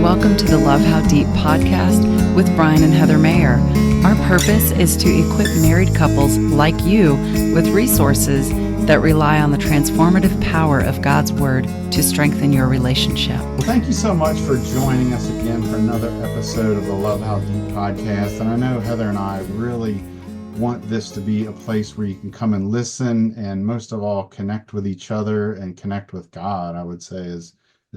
and welcome to the Love How Deep podcast with Brian and Heather Mayer. Our purpose is to equip married couples like you with resources that rely on the transformative power of God's Word to strengthen your relationship. Well, thank you so much for joining us again for another episode of the Love How Deep podcast. And I know Heather and I really want this to be a place where you can come and listen, and most of all, connect with each other and connect with God, I would say is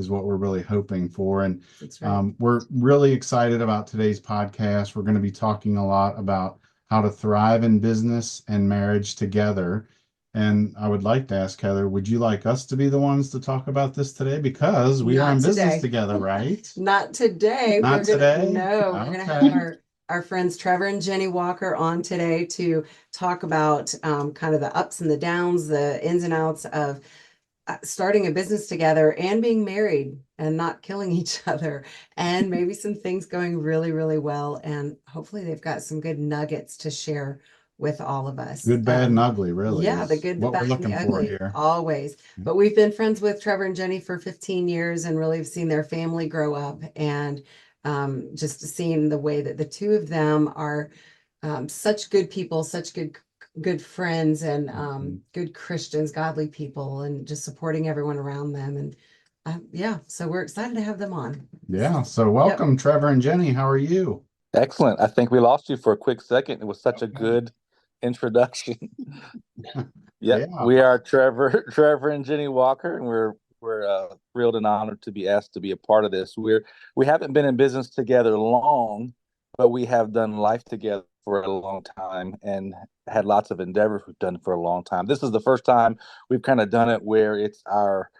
what we're really hoping for. And That's right. We're really excited about today's podcast. We're going to be talking a lot about how to thrive in business and marriage together. And I would like to ask Heather, would you like us to be the ones to talk about this today? Because we are in business together, right? Not today. Not today? No, we're going to have our friends Trevor and Jenny Walker on today to talk about kind of the ups and the downs, the ins and outs of starting a business together and being married and not killing each other, and maybe some things going really, really well. And hopefully they've got some good nuggets to share with all of us. Good, bad, and ugly, really. Yeah, the good, the what we're bad, and looking the for ugly, here. always. But we've been friends with Trevor and Jenny for 15 years and really have seen their family grow up, and just seeing the way that the two of them are such good people, such good friends, and good Christians, godly people, and just supporting everyone around them. And yeah, so we're excited to have them on. Yeah, so welcome, Trevor and Jenny. How are you? Excellent. I think we lost you for a quick second. It was such a good introduction. Yeah. We are Trevor and Jenny Walker, and we're thrilled and honored to be asked to be a part of this. We haven't been in business together long, but we have done life together for a long time and had lots of endeavors we've done for a long time. This is the first time we've kind of done it where it's our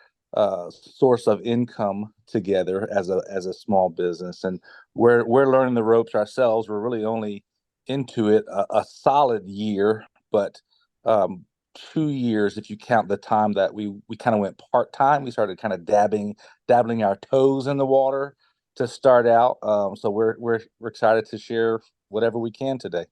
source of income together as a small business, and we're learning the ropes ourselves. We're really only into it a solid year, but 2 years if you count the time that we kind of went part-time. We started kind of dabbling our toes in the water to start out. So we're excited to share whatever we can today.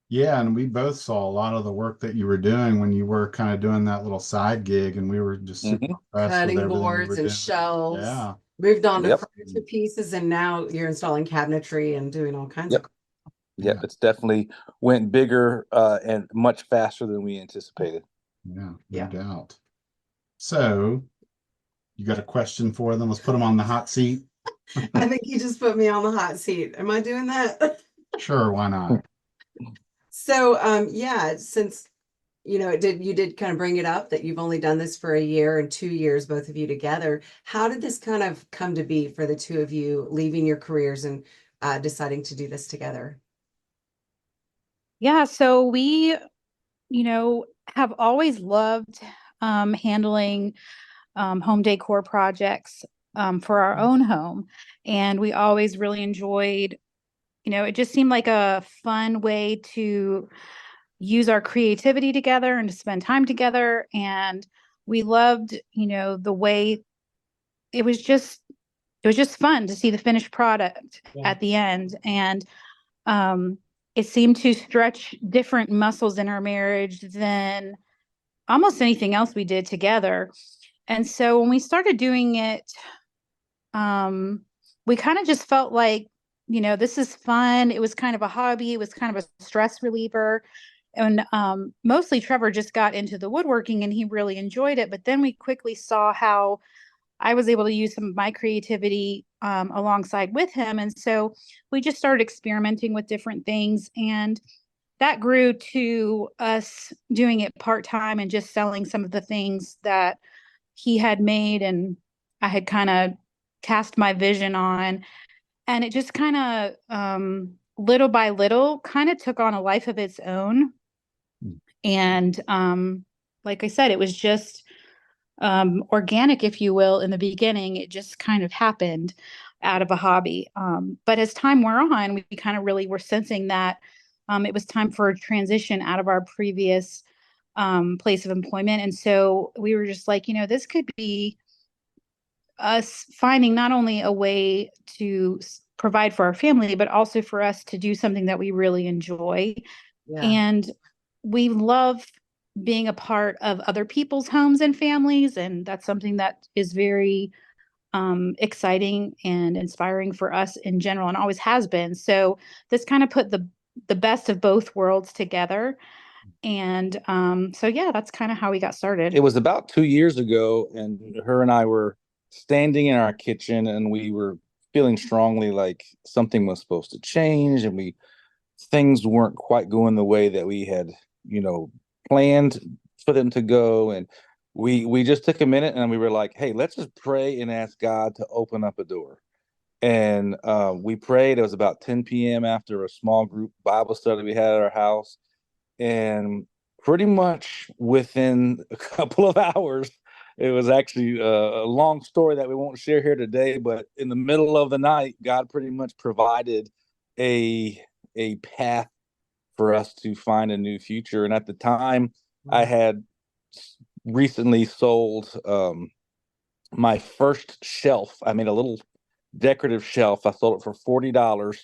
Yeah, and we both saw a lot of the work that you were doing when you were kind of doing that little side gig, and we were just super impressed with Cutting everything you boards were and doing. shelves. Yeah. Moved on to Yep. furniture pieces, and now you're installing cabinetry and doing all kinds of. Yep, it's definitely went bigger and much faster than we anticipated. Yeah, no doubt. So, you got a question for them? Let's put them on the hot seat. I think you just put me on the hot seat. Am I doing that? Sure, why not? So, since you did kind of bring it up that you've only done this for a year and 2 years, both of you together. How did this kind of come to be for the two of you leaving your careers and deciding to do this together? Yeah, so we, have always loved handling home decor projects for our own home. And we always really enjoyed, it just seemed like a fun way to use our creativity together and to spend time together. And we loved, the way it was just fun to see the finished product at the end. And it seemed to stretch different muscles in our marriage than almost anything else we did together. And so when we started doing it, we kind of just felt like, this is fun. It was kind of a hobby. It was kind of a stress reliever. And mostly Trevor just got into the woodworking and he really enjoyed it. But then we quickly saw how I was able to use some of my creativity alongside with him. And so we just started experimenting with different things. And that grew to us doing it part-time and just selling some of the things that he had made and I had kind of cast my vision on. And it just kind of little by little kind of took on a life of its own. And like I said, it was just organic, if you will. In the beginning, it just kind of happened out of a hobby. But as time wore on, we kind of really were sensing that it was time for a transition out of our previous place of employment. And so we were just like, this could be us finding not only a way to provide for our family, but also for us to do something that we really enjoy. Yeah. And we love being a part of other people's homes and families. And that's something that is very exciting and inspiring for us in general, and always has been. So this kind of put the best of both worlds together. And so yeah, that's kind of how we got started. It was about 2 years ago, and her and I were standing in our kitchen, and we were feeling strongly like something was supposed to change, and things weren't quite going the way that we had, planned for them to go. And we just took a minute, and we were like, hey, let's just pray and ask God to open up a door. And we prayed. It was about 10 p.m. after a small group Bible study we had at our house. And pretty much within a couple of hours, it was actually a long story that we won't share here today, but in the middle of the night, God pretty much provided a path for us to find a new future. And at the time, I had recently sold my first shelf. I made a little decorative shelf. I sold it for $40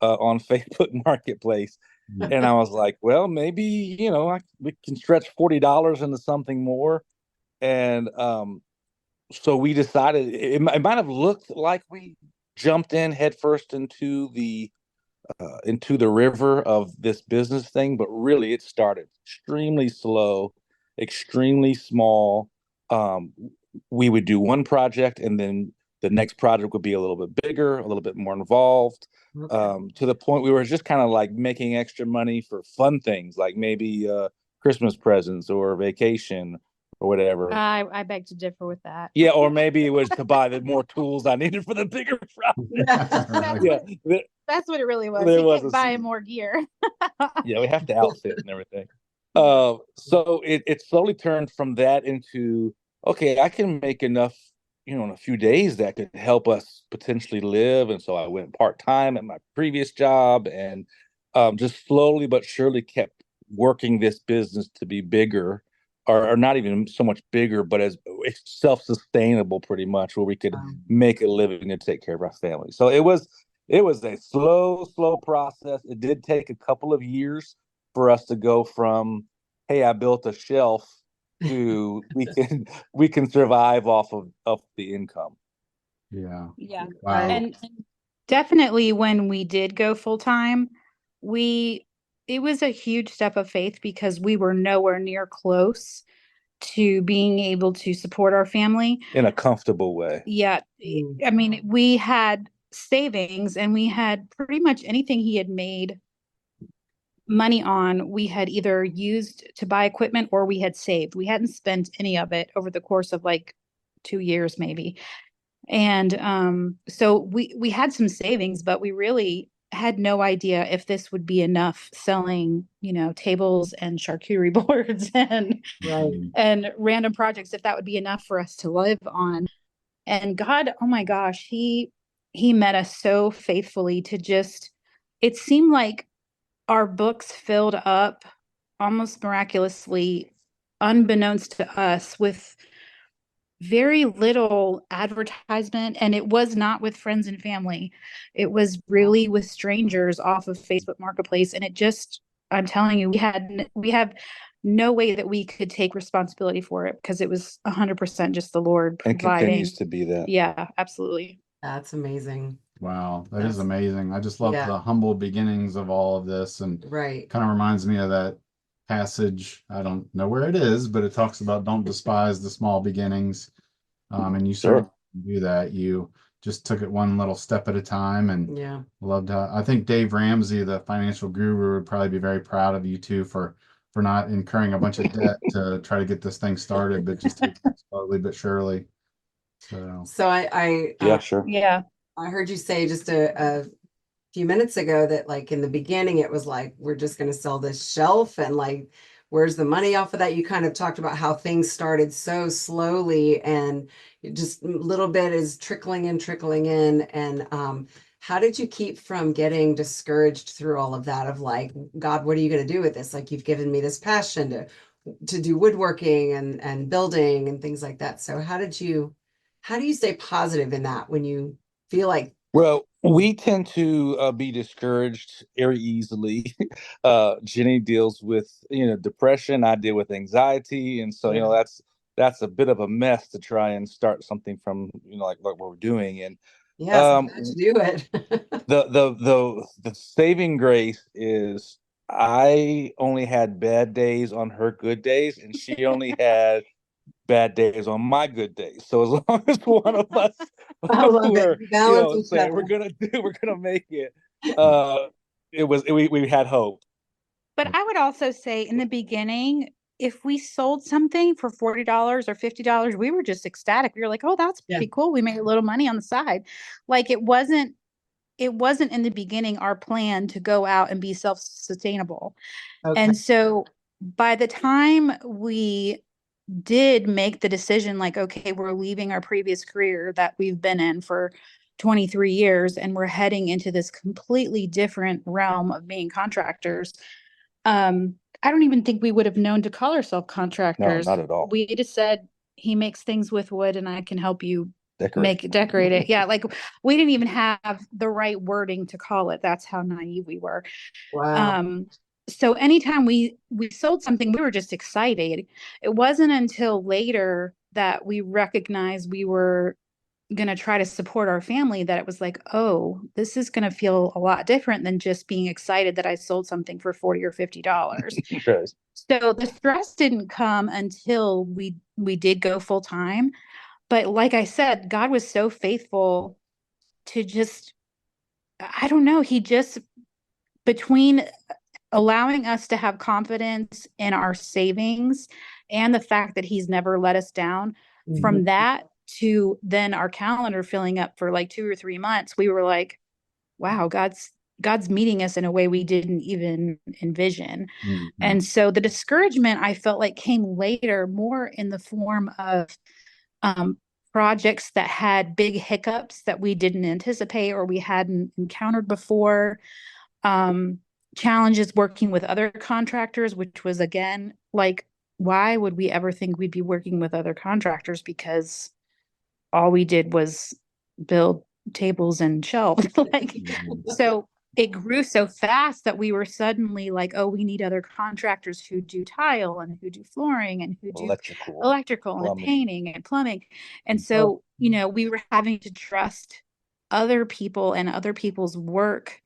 on Facebook Marketplace. And I was like, well, maybe, we can stretch $40 into something more. And so we decided it might have looked like we jumped in headfirst into the river of this business thing, but really it started extremely slow, extremely small. We would do one project, and then the next project would be a little bit bigger, a little bit more involved, to the point we were just kind of like making extra money for fun things, like maybe Christmas presents or vacation or whatever. I beg to differ with that. Yeah, or maybe it was to buy the more tools I needed for the bigger project. Yeah, that's what it really was. There You was can't buy more gear. Yeah, we have to outfit and everything. So it slowly turned from that into, okay, I can make enough, in a few days that could help us potentially live. And so I went part-time at my previous job, and just slowly but surely kept working this business to be bigger, or not even so much bigger, but as self-sustainable pretty much, where we could make a living and take care of our family. So it was a slow process. It did take a couple of years for us to go from, hey, I built a shelf, to we can survive off of the income. Yeah. Wow. And definitely when we did go full time, it was a huge step of faith, because we were nowhere near close to being able to support our family in a comfortable way. Yeah. I mean, we had savings, and we had pretty much anything he had made money on, we had either used to buy equipment or we had saved. We hadn't spent any of it over the course of like 2 years maybe. And so we had some savings, but we really had no idea if this would be enough, selling, tables and charcuterie boards and random projects, if that would be enough for us to live on. And God, oh my gosh, he met us so faithfully to just, it seemed like our books filled up almost miraculously, unbeknownst to us, with very little advertisement. And it was not with friends and family. It was really with strangers off of Facebook Marketplace. And it just, I'm telling you, we have no way that we could take responsibility for it, because it was 100% just the Lord providing. And continues to be that. Yeah, absolutely. That's amazing. Wow, that is amazing. I just love the humble beginnings of all of this, and kind of reminds me of that passage. I don't know where it is, but it talks about don't despise the small beginnings. And you certainly do that. You just took it one little step at a time, and loved how, I think Dave Ramsey, the financial guru, would probably be very proud of you too for not incurring a bunch of debt to try to get this thing started, but just take it slowly but surely. So I sure. Yeah. I heard you say just a few minutes ago that like in the beginning, it was like, we're just going to sell this shelf, and like, where's the money off of that? You kind of talked about how things started so slowly, and just a little bit is trickling in. And how did you keep from getting discouraged through all of that, of like, God, what are you going to do with this? Like, you've given me this passion to do woodworking and building and things like that. So how do you stay positive in that when you feel like? Well, we tend to be discouraged very easily. Jenny deals with depression. I deal with anxiety, and so that's that's a bit of a mess to try and start something from, like what we're doing. And Yes, how'd you do it? the saving grace is I only had bad days on her good days, and she only had bad days on my good days. So as long as one of us I love it. were, You balance each saying other. we're gonna make it, we had hope. But I would also say in the beginning, if we sold something for $40 or $50, we were just ecstatic. We were like, oh, that's Yeah. pretty cool. We made a little money on the side. Like it wasn't in the beginning our plan to go out and be self-sustainable. Okay. And so by the time we did make the decision, like, okay, we're leaving our previous career that we've been in for 23 years and we're heading into this completely different realm of being contractors. I don't even think we would have known to call ourselves contractors. No, not at all. We just said he makes things with wood and I can help you Decorate it. Yeah, like we didn't even have the right wording to call it. That's how naive we were. Wow. So anytime we sold something, we were just excited. It wasn't until later that we recognized we were going to try to support our family that it was like, oh, this is going to feel a lot different than just being excited that I sold something for $40 or $50. Right. So the stress didn't come until we did go full time. But like I said, God was so faithful to just, I don't know, he just, between allowing us to have confidence in our savings and the fact that he's never let us down, from that to then our calendar filling up for like 2 or 3 months, we were like, wow, God's meeting us in a way we didn't even envision. And so the discouragement I felt like came later, more in the form of projects that had big hiccups that we didn't anticipate or we hadn't encountered before. Challenges working with other contractors, which was, again, like, why would we ever think we'd be working with other contractors? Because all we did was build tables and shelves. Like, so it grew so fast that we were suddenly like, oh, we need other contractors who do tile and who do flooring and who do electrical and painting and plumbing. And so, we were having to trust other people and other people's work.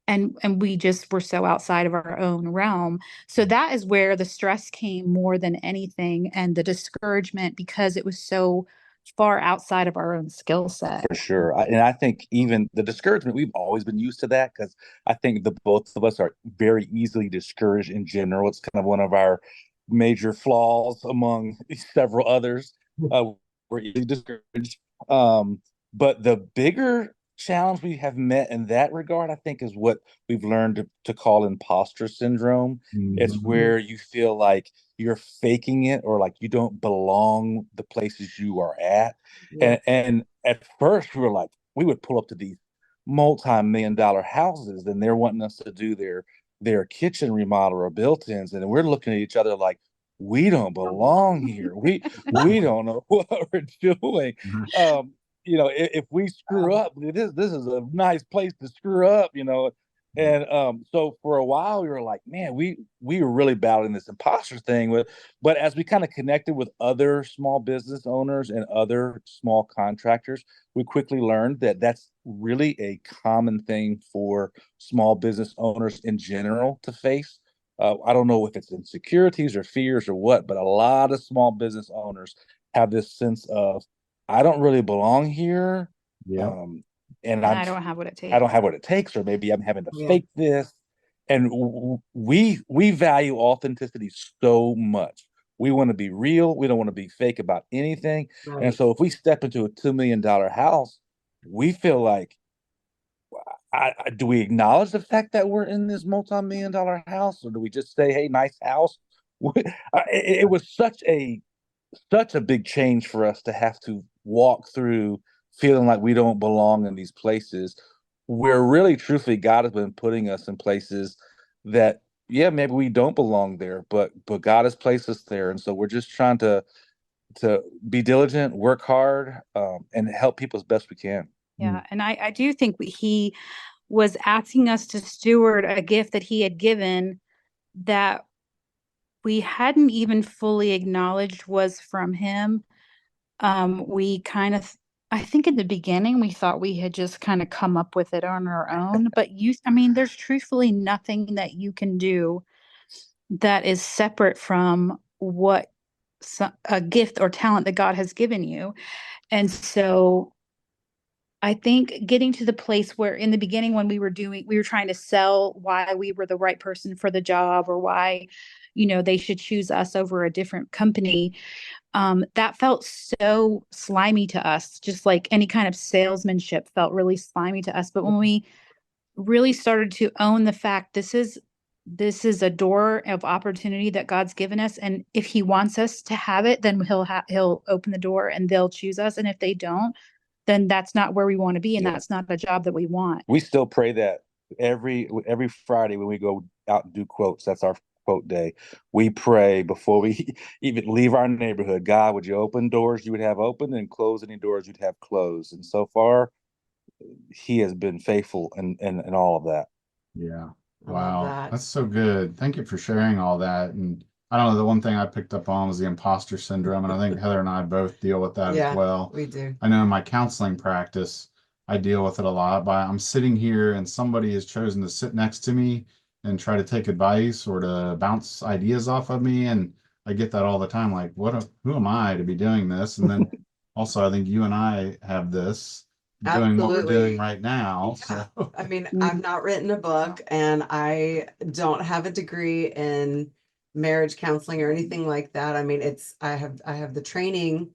And we just were so outside of our own realm. So that is where the stress came more than anything, and the discouragement, because it was so far outside of our own skill set. For sure. And I think even the discouragement, we've always been used to that, because I think the both of us are very easily discouraged in general. It's kind of one of our major flaws among several others. We're easily discouraged. But the bigger challenge we have met in that regard, I think, is what we've learned to call imposter syndrome. It's where you feel like you're faking it, or like you don't belong the places you are at. And at first we were like, we would pull up to these multi-million-dollar houses and they're wanting us to do their kitchen remodel or built-ins, and we're looking at each other like, we don't belong here. We don't know what we're doing. If we screw up, this is a nice place to screw up. And so for a while we were like, man, we were really battling this imposter thing. But as we kind of connected with other small business owners and other small contractors, we quickly learned that that's really a common thing for small business owners in general to face. I don't know if it's insecurities or fears or what, but a lot of small business owners have this sense of, I don't really belong here. Yeah. And I don't have what it takes. I don't have what it takes, or maybe I'm having to fake this. And we value authenticity so much. We want to be real. We don't want to be fake about anything. And so if we step into a $2 million house, we feel like, do we acknowledge the fact that we're in this multi-million-dollar house, or do we just say, hey, nice house? It was such a big change for us to have to walk through feeling like we don't belong in these places, where really, truthfully, God has been putting us in places that, yeah, maybe we don't belong there, but God has placed us there. And so we're just trying to be diligent, work hard, and help people as best we can. Yeah. And I do think he was asking us to steward a gift that he had given, that we hadn't even fully acknowledged was from him. We kind of, I think in the beginning we thought we had just kind of come up with it on our own, but I mean, there's truthfully nothing that you can do that is separate from what a gift or talent that God has given you. And so I think getting to the place where in the beginning when we were trying to sell why we were the right person for the job or why, they should choose us over a different company. That felt so slimy to us, just like any kind of salesmanship felt really slimy to us. But when we really started to own the fact this is a door of opportunity that God's given us, and if he wants us to have it, then he'll open the door and they'll choose us, and if they don't, then that's not where we want to be, and that's not the job that we want. We still pray that every Friday when we go out and do quotes. That's our quote day. We pray before we even leave our neighborhood. God, would you open doors you would have open and close any doors you'd have closed? And so far, he has been faithful in all of that. Yeah. I love Wow. that. That's so good. Thank you for sharing all that. And I don't know, the one thing I picked up on was the imposter syndrome. And I think Heather and I both deal with that Yeah, as well. we do. I know in my counseling practice, I deal with it a lot. But I'm sitting here and somebody has chosen to sit next to me and try to take advice or to bounce ideas off of me. And I get that all the time. Like, who am I to be doing this? And then also, I think you and I have this doing what we're doing Absolutely. right now. Yeah. So I mean, I've not written a book and I don't have a degree in marriage counseling or anything like that. I mean, I have the training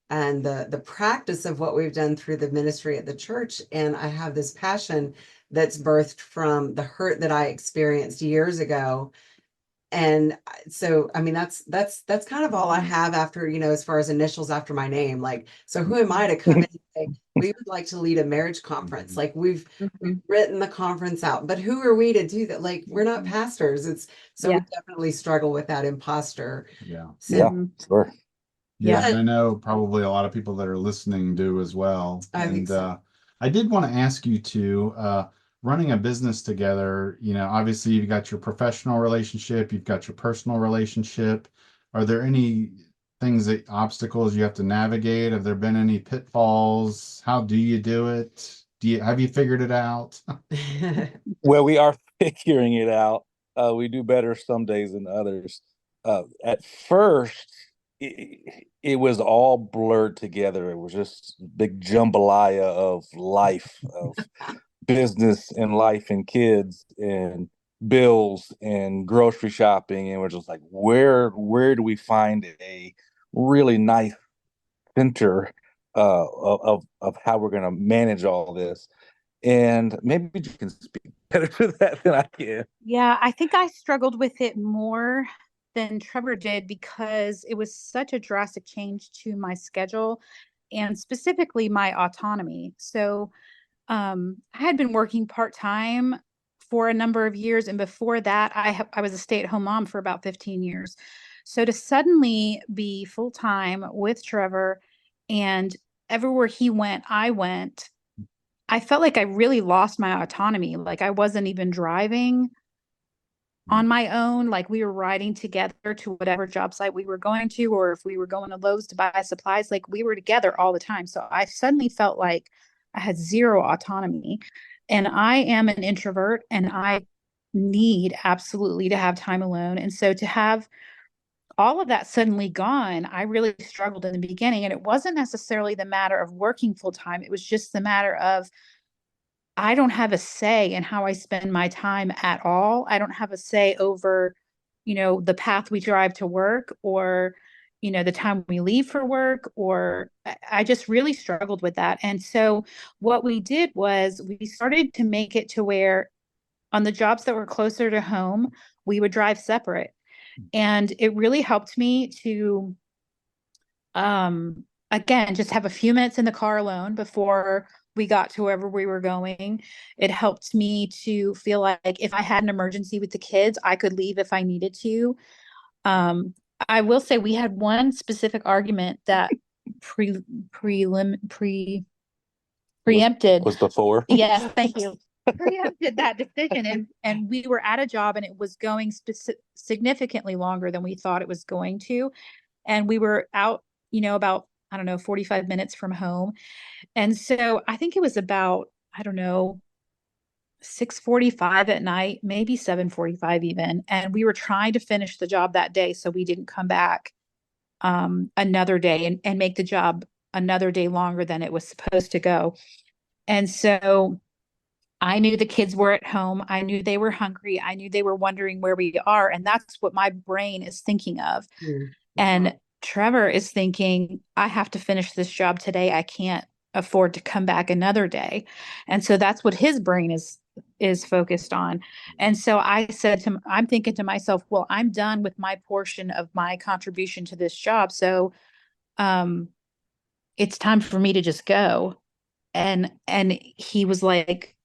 and the practice of what we've done through the ministry at the church, and I have this passion that's birthed from the hurt that I experienced years ago. And so, I mean, that's kind of all I have after, as far as initials after my name. Like, so who am I to come in and say, we would like to lead a marriage conference? Like we've written the conference out, but who are we to do that? Like, we're not pastors. So we definitely struggle with that imposter yeah. syndrome. Sure. Yeah, But and I know probably a lot of people that are listening do as well. I think And so. I did want to ask you to running a business together, obviously you've got your professional relationship, you've got your personal relationship. Are there any obstacles you have to navigate? Have there been any pitfalls? How do you do it? Have you figured it out? Well, we are figuring it out. We do better some days than others. At first, it was all blurred together. It was just big jambalaya of life, of business and life and kids and bills and grocery shopping. And we're just like, where do we find a really nice center of how we're going to manage all this? And maybe you can speak better to that than I can. Yeah, I think I struggled with it more than Trevor did because it was such a drastic change to my schedule and specifically my autonomy. So I had been working part-time for a number of years, and before that, I was a stay-at-home mom for about 15 years. So to suddenly be full-time with Trevor and everywhere he went, I went, I felt like I really lost my autonomy. Like I wasn't even driving on my own. Like we were riding together to whatever job site we were going to, or if we were going to Lowe's to buy supplies, like we were together all the time. So I suddenly felt like I had zero autonomy. And I am an introvert and I need absolutely to have time alone. And so to have all of that suddenly gone, I really struggled in the beginning. And it wasn't necessarily the matter of working full time. It was just the matter of I don't have a say in how I spend my time at all. I don't have a say over, the path we drive to work or, the time we leave for work, or I just really struggled with that. And so what we did was we started to make it to where on the jobs that were closer to home, we would drive separate. And it really helped me to again just have a few minutes in the car alone before we got to wherever we were going. It helped me to feel like if I had an emergency with the kids, I could leave if I needed to. I will say we had one specific argument that preempted. Was before. Yes, thank you. preempted that decision, and we were at a job and it was going significantly longer than we thought it was going to. And we were out, about, I don't know, 45 minutes from home. And so I think it was about, I don't know, 6:45 at night, maybe 7:45 even. And we were trying to finish the job that day so we didn't come back another day and make the job another day longer than it was supposed to go. And so I knew the kids were at home. I knew they were hungry. I knew they were wondering where we are. And that's what my brain is thinking of. Mm. And Trevor is thinking, I have to finish this job today. I can't afford to come back another day. And so that's what his brain is focused on. And so I said to him, I'm thinking to myself, well, I'm done with my portion of my contribution to this job. So it's time for me to just go. And he was like,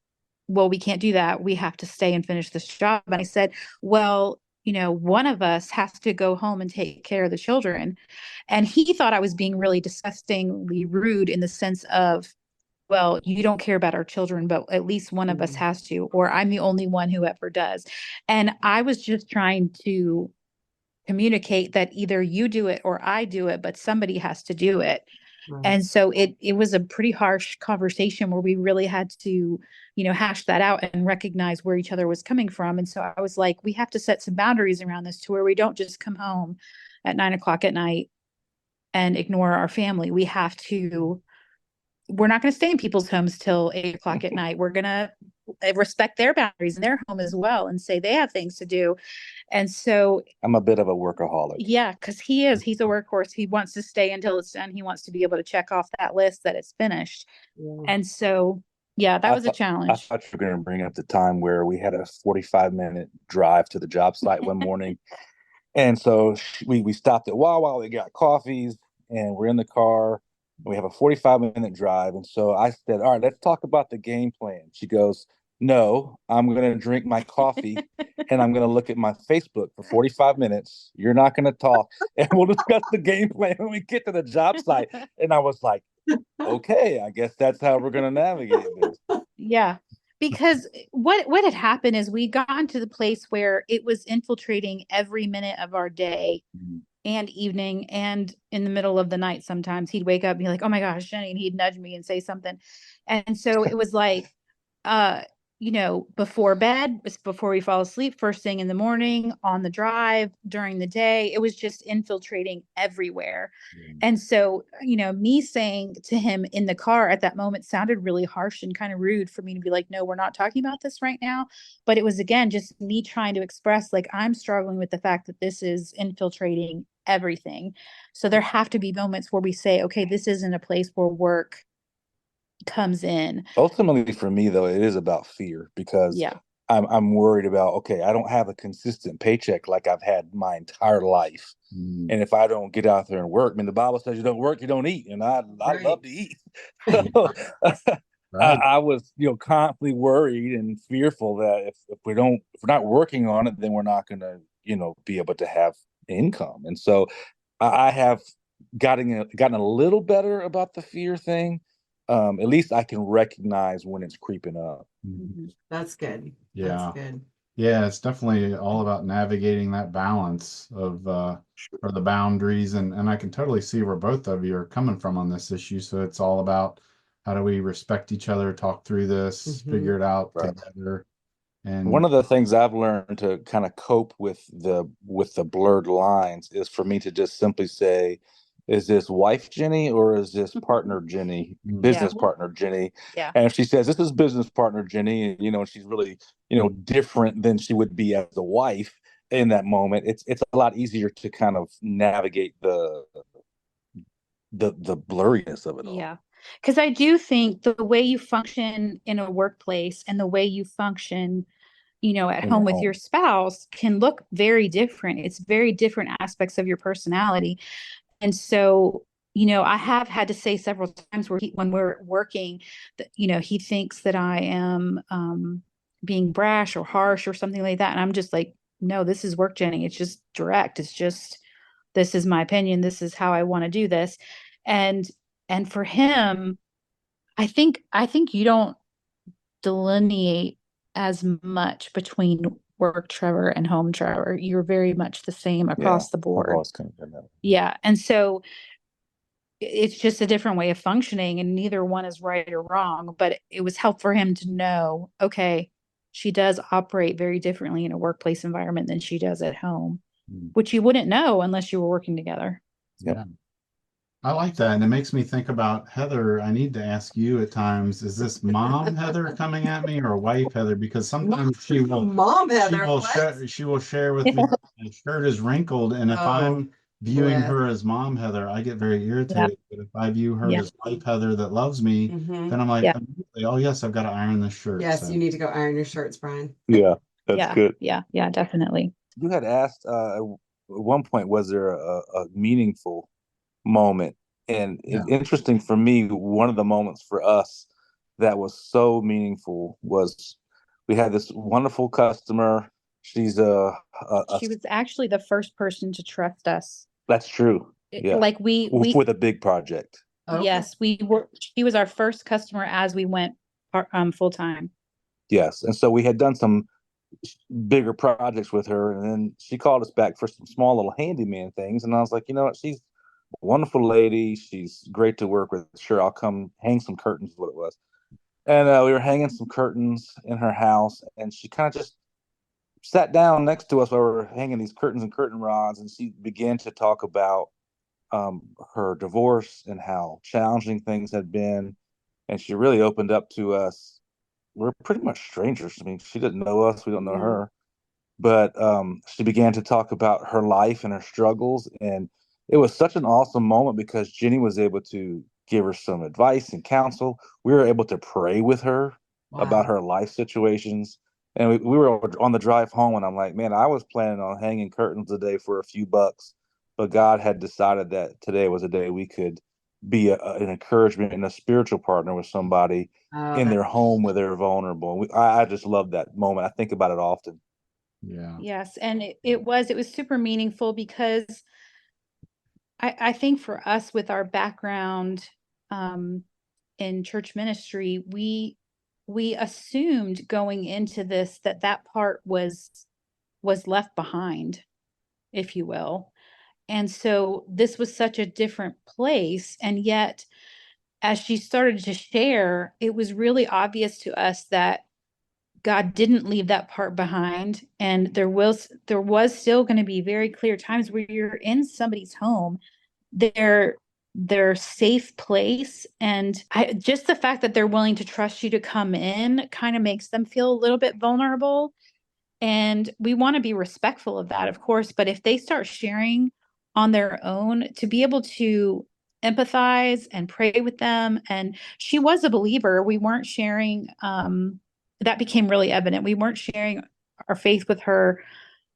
well, we can't do that. We have to stay and finish this job. And I said, well, one of us has to go home and take care of the children. And he thought I was being really disgustingly rude in the sense of, well, you don't care about our children, but at least one of us has to, or I'm the only one who ever does. And I was just trying to communicate that either you do it or I do it, but somebody has to do it. And so it was a pretty harsh conversation where we really had to, hash that out and recognize where each other was coming from. And so I was like, we have to set some boundaries around this to where we don't just come home at 9 o'clock at night and ignore our family. We're not going to stay in people's homes till 8 o'clock at night. We're going to respect their boundaries in their home as well and say they have things to do. And so I'm a bit of a workaholic. yeah, because he's a workhorse. He wants to stay until it's done. He wants to be able to check off that list that it's finished. Yeah. And so, yeah, that was a I challenge. thought you were going to bring up the time where we had a 45-minute drive to the job site one morning. And so we stopped at Wawa, we got coffees, and we're in the car. And we have a 45-minute drive. And so I said, all right, let's talk about the game plan. She goes, no, I'm going to drink my coffee and I'm going to look at my Facebook for 45 minutes. You're not going to talk. And we'll discuss the game plan when we get to the job site. And I was like, okay, I guess that's how we're going to navigate this. Yeah. Because what had happened is we'd gotten to the place where it was infiltrating every minute of our day and evening and in the middle of the night. Sometimes he'd wake up and be like, oh my gosh, Jenny, and he'd nudge me and say something. And so it was like, before bed, before we fall asleep, first thing in the morning, on the drive, during the day, it was just infiltrating everywhere. And so, me saying to him in the car at that moment sounded really harsh and kind of rude for me to be like, no, we're not talking about this right now. But it was, again, just me trying to express, like, I'm struggling with the fact that this is infiltrating everything. So there have to be moments where we say, okay, this isn't a place where work comes in. Ultimately, for me, though, it is about fear because Yeah. I'm worried about, okay, I don't have a consistent paycheck like I've had my entire life. And if I don't get out there and work, I mean, the Bible says you don't work, you don't eat. And I love to eat. So, I was, constantly worried and fearful that if we're not working on it, then we're not going to, be able to have income. And so I have gotten a little better about the fear thing. At least I can recognize when it's creeping up. That's good. Yeah. That's good. Yeah, it's definitely all about navigating that balance of or the boundaries, and I can totally see where both of you are coming from on this issue. So it's all about how do we respect each other, talk through this, figure it out together. And one of the things I've learned to kind of cope with the blurred lines is for me to just simply say, is this wife Jenny or is this partner Jenny, business partner Jenny? Yeah. And if she says this is business partner Jenny, and she's really, different than she would be as a wife in that moment, it's a lot easier to kind of navigate the blurriness of it all. Yeah. Because I do think the way you function in a workplace and the way you function, at home with your spouse can look very different. It's very different aspects of your personality. And so, I have had to say several times when we're working that, he thinks that I am being brash or harsh or something like that. And I'm just like, no, this is work, Jenny. It's just direct. It's just, this is my opinion. This is how I want to do this. And for him, I think delineate as much between work Trevor and home Trevor. You're very much the same across the I've board. always kind of done that. Yeah. And so it's just a different way of functioning, and neither one is right or wrong, but it was helpful for him to know, okay, she does operate very differently in a workplace environment than she does at home, which you wouldn't know unless you were working together. Yep. Yeah. I like that. And it makes me think about Heather. I need to ask you at times, is this mom Heather coming at me or wife Heather? Because sometimes she will Mom she Heather, will what? share she will share with me my shirt is wrinkled. And if Oh, I'm viewing bless. her as mom Heather, I get very Yeah. irritated. But if I view her Yeah. as wife Heather that loves me, Mhm. then I'm like, Yeah. immediately, oh yes, I've got to iron this shirt. Yes, So you need to go iron your shirts, Brian. Yeah, that's Yeah. good. Yeah. Yeah, definitely. You had asked at one point, was there a meaningful moment? And yeah. interesting for me, one of the moments for us that was so meaningful was we had this wonderful customer. She's She was actually the first person to trust us. that's true. Yeah, Like we with a big project. Okay. yes, she was our first customer as we went full time. Yes, and so we had done some bigger projects with her, and then she called us back for some small little handyman things, and I was like, you know what, she's a wonderful lady, she's great to work with, sure, I'll come hang some curtains, is what it was. And we were hanging some curtains in her house, and she kind of just sat down next to us while we were hanging these curtains and curtain rods, and she began to talk about her divorce and how challenging things had been, and she really opened up to us. We're pretty much strangers. I mean, she didn't know us, we don't know her, but she began to talk about her life and her struggles, and it was such an awesome moment because Jenny was able to give her some advice and counsel. We were able to pray with her about Wow. her life situations, and we were on the drive home, and I'm like, man, I was planning on hanging curtains today for a few bucks, but God had decided that today was a day we could be an encouragement and a spiritual partner with somebody Oh, in their that's home where they're vulnerable. I just love that moment. I think about it often. Yeah. Yes, and it was super meaningful because I think for us with our background in church ministry, we assumed going into this that that part was left behind, if you will. And so this was such a different place, and yet as she started to share, it was really obvious to us that God didn't leave that part behind, and there was still going to be very clear times where you're in somebody's home, their safe place, and just the fact that they're willing to trust you to come in kind of makes them feel a little bit vulnerable, and we want to be respectful of that, of course, but if they start sharing on their own, to be able to empathize and pray with them. And she was a believer. We weren't sharing that became really evident. We weren't sharing our faith with her.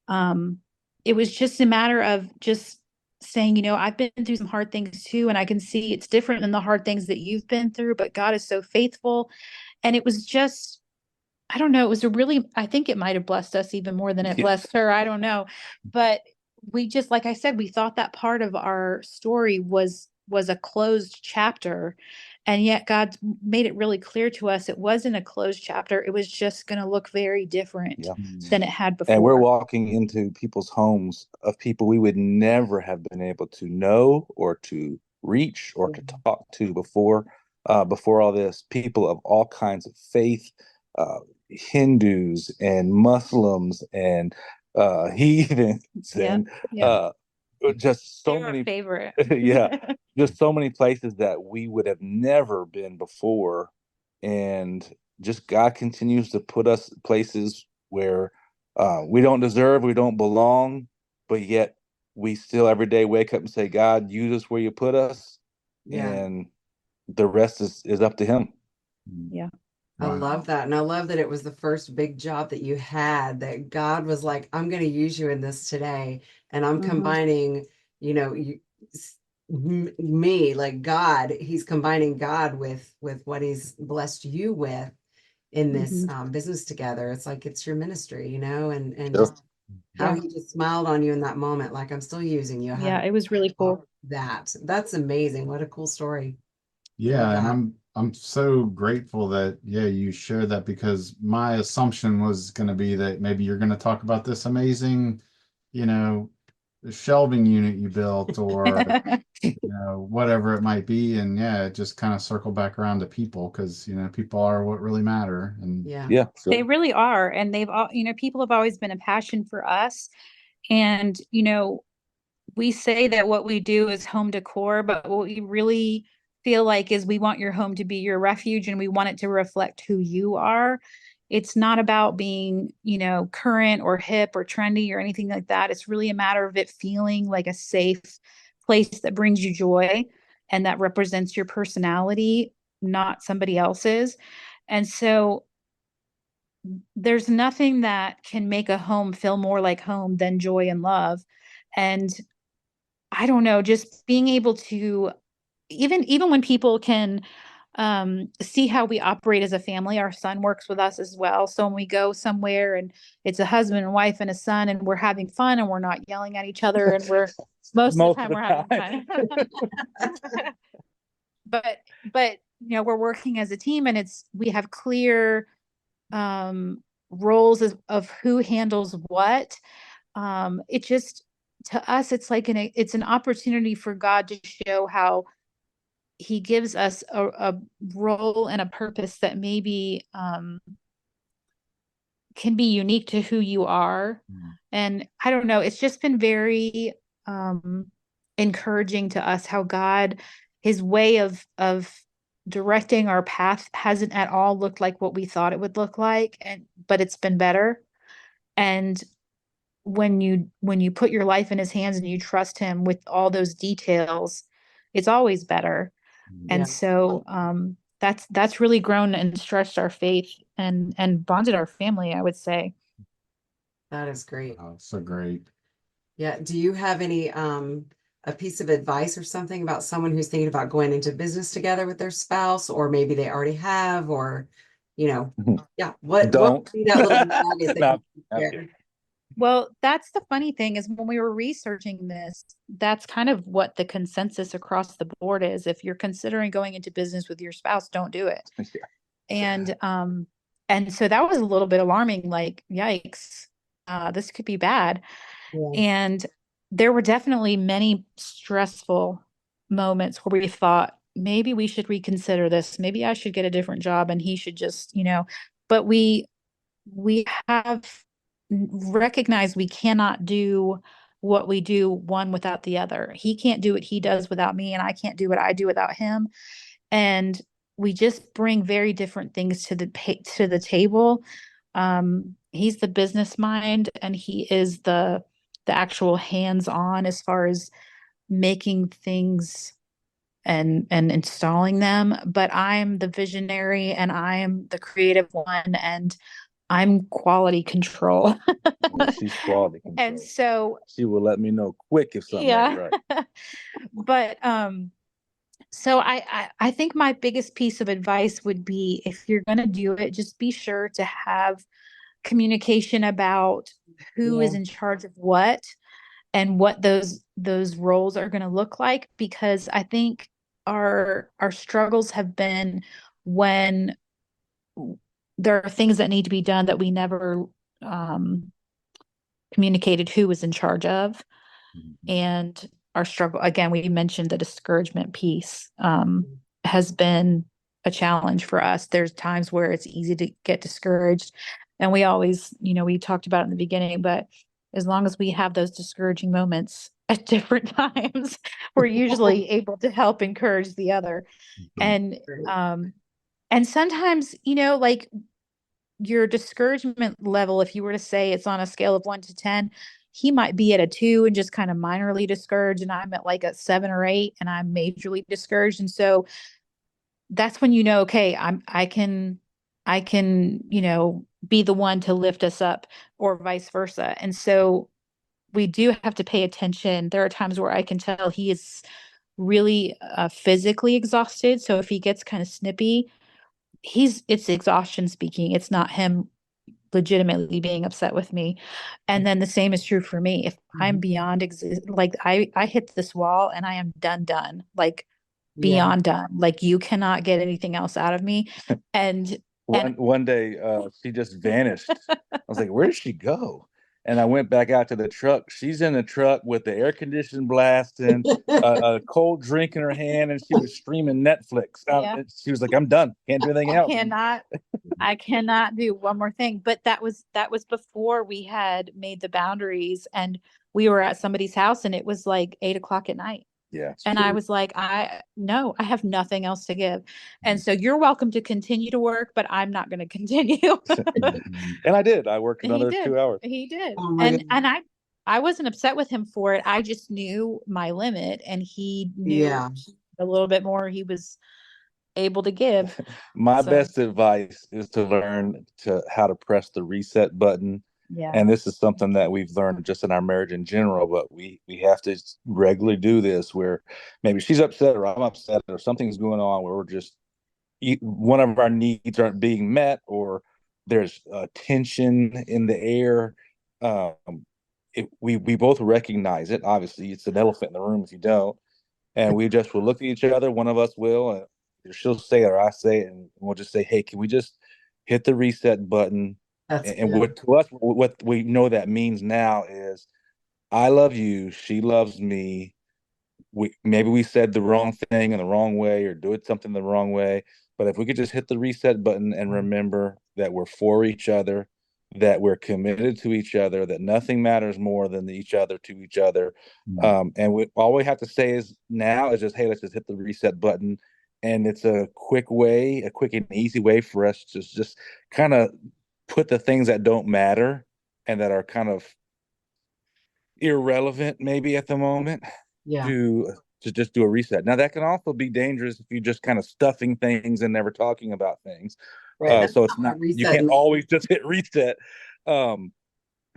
It was just a matter of just saying, I've been through some hard things too, and I can see it's different than the hard things that you've been through, but God is so faithful. And it was just, I don't know, it was I think it might have blessed us even more than it blessed her. I don't know. But we just, like I said, we thought that part of our story was a closed chapter. And yet God made it really clear to us it wasn't a closed chapter. It was just going to look very different Yeah. than it had before. And we're walking into people's homes of people we would never have been able to know or to reach or to talk to before all this. People of all kinds of faith, Hindus and Muslims and heathens and just so many favorite. yeah, just so many places that we would have never been before, and just God continues to put us places where we don't deserve, we don't belong, but yet we still every day wake up and say, God, use us where you put us, Yeah. and the rest is up to Him. Yeah. I love that. And I love that it was the first big job that you had, that God was like, I'm going to use you in this today. And I'm combining, me, like God, he's combining God with what he's blessed you with in this business together. It's like, it's your ministry, and Sure. just how he just smiled on you in that moment. Like, I'm still using you. Yeah, it was really cool. That's amazing. What a cool story. Yeah, and I'm so grateful that, yeah, you shared that, because my assumption was going to be that maybe you're going to talk about this amazing, you know, shelving unit you built, or, whatever it might be. And yeah, it just kind of circle back around to people, because, people are what really matter. And Yeah. Yeah, They sure. really are. And they've all, people have always been a passion for us. And, we say that what we do is home decor, but what we really feel like is we want your home to be your refuge and we want it to reflect who you are. It's not about being, current or hip or trendy or anything like that. It's really a matter of it feeling like a safe place that brings you joy and that represents your personality, not somebody else's. And so there's nothing that can make a home feel more like home than joy and love. And I don't know, just being able to even when people can see how we operate as a family. Our son works with us as well. So when we go somewhere and it's a husband and wife and a son and we're having fun and we're not yelling at each other and we're most of the time we're having fun. but but we're working as a team and we have clear roles of who handles what. It just, to us, it's like it's an opportunity for God to show how he gives us a role and a purpose that maybe can be unique to who you are. And I don't know, it's just been very encouraging to us how God, his way of directing our path hasn't at all looked like what we thought it would look like, but it's been better. And when you put your life in his hands and you trust him with all those details, it's always better. Yeah. And so that's really grown and stretched our faith and bonded our family, I would say. That is great. oh, so great. Yeah. Do you have any a piece of advice or something about someone who's thinking about going into business together with their spouse, or maybe they already have, or yeah, what would Don't. be that little nugget that No, you I'm share? kidding. Well, that's the funny thing is when we were researching this, that's kind of what the consensus across the board is. If you're considering going into business with your spouse, don't do it. Yeah. And so that was a little bit alarming, like, yikes, this could be bad. Yeah. And there were definitely many stressful moments where we thought maybe we should reconsider this. Maybe I should get a different job and he should just, but we have recognized we cannot do what we do one without the other. He can't do what he does without me, and I can't do what I do without him. And we just bring very different things to the table. He's the business mind, and he is the actual hands-on as far as making things and installing them. But I'm the visionary, and I am the creative one, and I'm quality control. Yeah, she's quality control. And so She will let me know quick if something ain't right. But so I think my biggest piece of advice would be, if you're going to do it, just be sure to have communication about who is Yeah. in charge of what and what those roles are going to look like, because I think our struggles have been when there are things that need to be done that we never um, communicated who was in charge of. And our struggle, again, we mentioned the discouragement piece, has been a challenge for us. There's times where it's easy to get discouraged, and we always, we talked about it in the beginning, but as long as we have those discouraging moments at different times, we're usually able to help encourage the other. And Great. and sometimes, like, your discouragement level, if you were to say it's on a scale of 1 to 10, he might be at a 2 and just kind of minorly discouraged, and I'm at like a 7 or 8 and I'm majorly discouraged. And so that's when okay, I can be the one to lift us up, or vice versa. And so we do have to pay attention. There are times where I can tell he is really physically exhausted. So if he gets kind of snippy, it's exhaustion speaking. It's not him legitimately being upset with me. And then the same is true for me. If I'm beyond like I hit this wall and I am done, like Yeah. beyond done. Like, you cannot get anything else out of me. And One day, she just vanished. I was like, where did she go? And I went back out to the truck. She's in the truck with the air conditioning blasting, a cold drink in her hand, and she was streaming Netflix. Yeah. She was like, I'm done. Can't do anything else. I cannot do one more thing. But that was before we had made the boundaries, and we were at somebody's house, and it was like 8 o'clock at night. Yeah. And I was like, I have nothing else to give. And so you're welcome to continue to work, but I'm not going to continue. And I did. I worked He another did. 2 hours. He did. Oh my And goodness. I wasn't upset with him for it. I just knew my limit, and he knew Yeah. a little bit more he was able to give. My So, best advice is to learn how to press the reset button. yeah. And this is something that we've learned just in our marriage in general, but we have to regularly do this where maybe she's upset or I'm upset or something's going on where we're just one of our needs aren't being met, or there's tension in the air. We both recognize it. Obviously, it's an elephant in the room if you don't, and we just will look at each other. One of us will, and she'll say it or I say it, and we'll just say, "Hey, can we just hit the reset button?" That's And good. what to us, what we know that means now is, I love you, she loves me. Maybe we said the wrong thing in the wrong way or do it something the wrong way, but if we could just hit the reset button and remember that we're for each other, that we're committed to each other, that nothing matters more than each other to each other. And all we have to say is now is just, hey, let's just hit the reset button. And it's a quick and easy way for us to just kind of put the things that don't matter and that are kind of irrelevant maybe at the moment Yeah. to just do a reset. Now that can also be dangerous if you're just kind of stuffing things and never talking about things. Right. So it's not, you can't always just hit reset. True.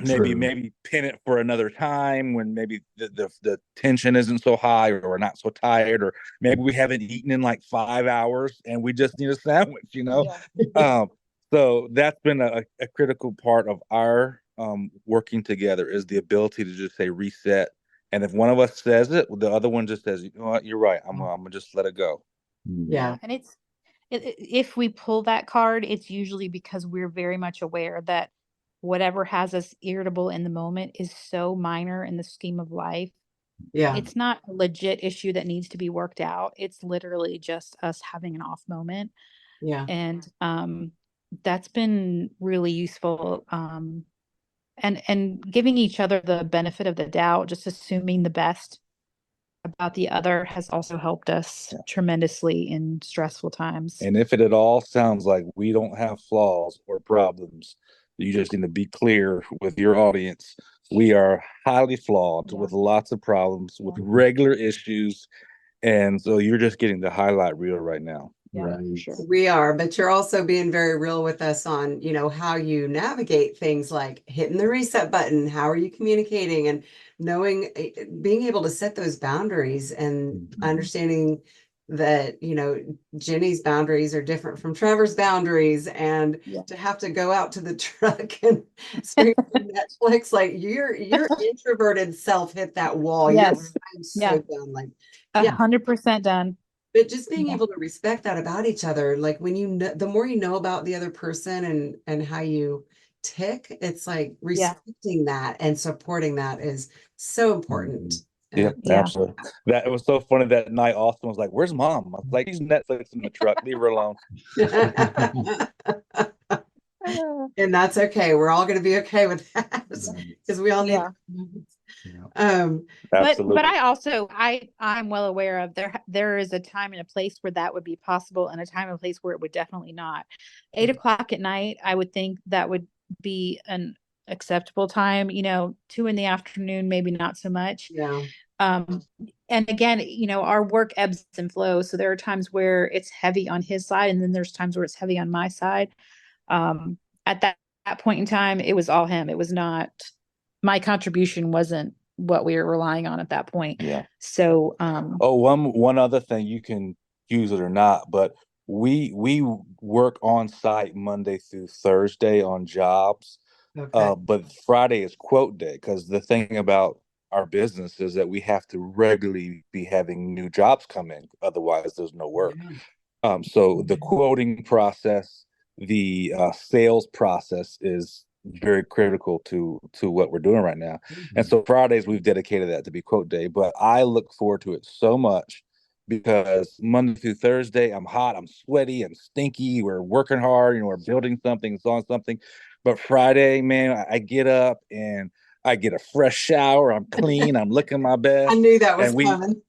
Maybe pin it for another time when maybe the tension isn't so high, or we're not so tired, or maybe we haven't eaten in like 5 hours and we just need a sandwich, Yeah. So that's been a critical part of our working together, is the ability to just say reset. And if one of us says it, the other one just says, you know what, you're right. I'm gonna just let it go. Yeah. And if we pull that card, it's usually because we're very much aware that whatever has us irritable in the moment is so minor in the scheme of life. Yeah. It's not a legit issue that needs to be worked out. It's literally just us having an off moment. Yeah. And that's been really useful. And giving each other the benefit of the doubt, just assuming the best about the other, has also helped us tremendously in stressful times. And if it at all sounds like we don't have flaws or problems, you just need to be clear with your audience. We are highly flawed with lots of problems, with regular issues. And so you're just getting the highlight reel right now. Yeah, for sure. We are, but you're also being very real with us on, how you navigate things like hitting the reset button. How are you communicating, and knowing, being able to set those boundaries, and understanding that, Jenny's boundaries are different from Trevor's boundaries, and to have to go out to the truck and stream Netflix, like your introverted self hit that wall. Yes. I'm so done. Like 100% done. But just being able to respect that about each other, like when the more you know about the other person and how you tick, it's like respecting that and supporting that is so important. Yeah, absolutely. That, it was so funny that night. Austin was like, "Where's mom?" I was like, "She's Netflix in the truck. Leave her alone." And that's okay. We're all going to be okay with that because we all need. But I also I'm well aware of there is a time and a place where that would be possible, and a time and a place where it would definitely not. 8 o'clock at night, I would think that would be an acceptable time. 2 in the afternoon, maybe not so much. And again, our work ebbs and flows, so there are times where it's heavy on his side, and then there's times where it's heavy on my side. At that point in time, it was all him. It was not, my contribution wasn't what we were relying on at that point. So one other thing, you can use it or not, but we work on site Monday through Thursday on jobs. But Friday is quote day, because the thing about our business is that we have to regularly be having new jobs come in. Otherwise, there's no work. So the quoting process, the sales process is very critical to what we're doing right now. And so Fridays we've dedicated that to be quote day, but I look forward to it so much because Monday through Thursday I'm hot, I'm sweaty, I'm stinky, we're working hard, we're building something, installing something. But Friday, man, I get up and I get a fresh shower, I'm clean, I'm looking my I best, knew that was and we coming.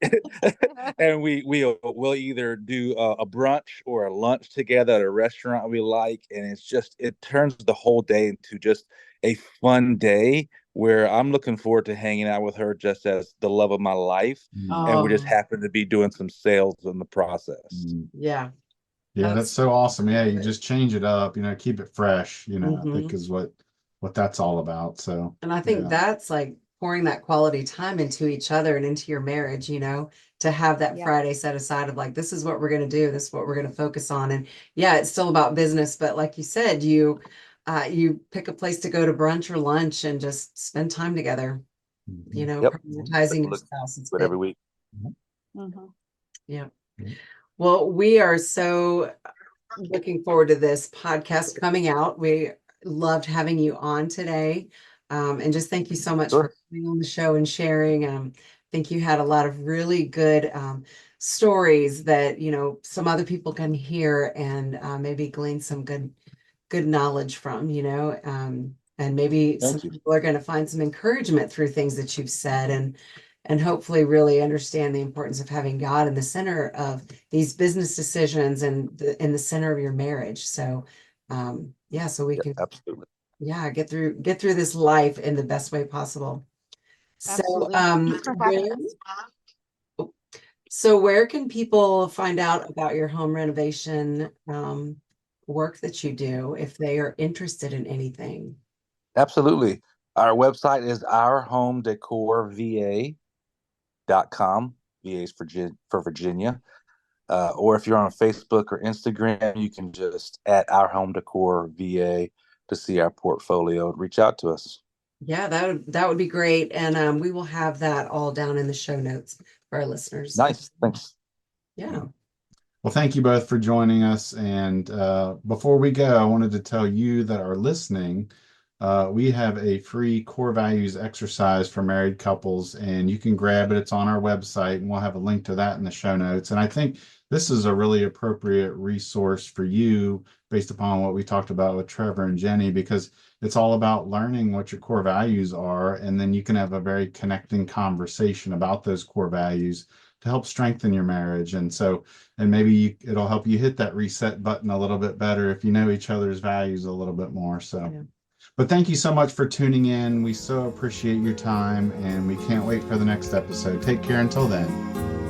and we'll either do a brunch or a lunch together at a restaurant we like, and it turns the whole day into just a fun day where I'm looking forward to hanging out with her just as the love of my life, and we just Oh, happen to be doing some sales in the process. yeah. Yeah, that's so awesome. Yeah, you just change it up, keep it fresh, I think Mhm. is what that's all about. So, And I think yeah. that's like pouring that quality time into each other and into your marriage, to have that Yeah. Friday set aside of like, this is what we're going to do. This is what we're going to focus on. And yeah, it's still about business, but like you said, you pick a place to go to brunch or lunch and just spend time together, Yep. prioritizing your Look spouse. It's for it every big. week. Mhm. Yeah. Mhm. Well, we are so looking forward to this podcast coming out. We loved having you on today. And just thank you so much Sure. for coming on the show and sharing. I think you had a lot of really good stories that, some other people can hear and maybe glean some good knowledge from, and maybe some Thank you. people are going to find some encouragement through things that you've said and hopefully really understand the importance of having God in the center of these business decisions and in the center of your marriage. So, so we Yeah, can, absolutely. get through this life in the best way possible. So, Absolutely. Thanks for having us. where can people find out about your home renovation work that you do if they are interested in anything? Absolutely. Our website is ourhomedecorva.com. VA is for Virginia. Or if you're on Facebook or Instagram, you can just at Our Home Decor VA to see our portfolio. Reach out to us. Yeah, that would be great. And we will have that all down in the show notes for our listeners. Nice. Thanks. Yeah. Well, thank you both for joining us. And before we go, I wanted to tell you that are listening, we have a free core values exercise for married couples, and you can grab it. It's on our website, and we'll have a link to that in the show notes. And I think this is a really appropriate resource for you based upon what we talked about with Trevor and Jenny, because it's all about learning what your core values are, and then you can have a very connecting conversation about those core values to help strengthen your marriage. And maybe it'll help you hit that reset button a little bit better if you know each other's values a little bit more. So, Yeah. but thank you so much for tuning in. We so appreciate your time, and we can't wait for the next episode. Take care until then.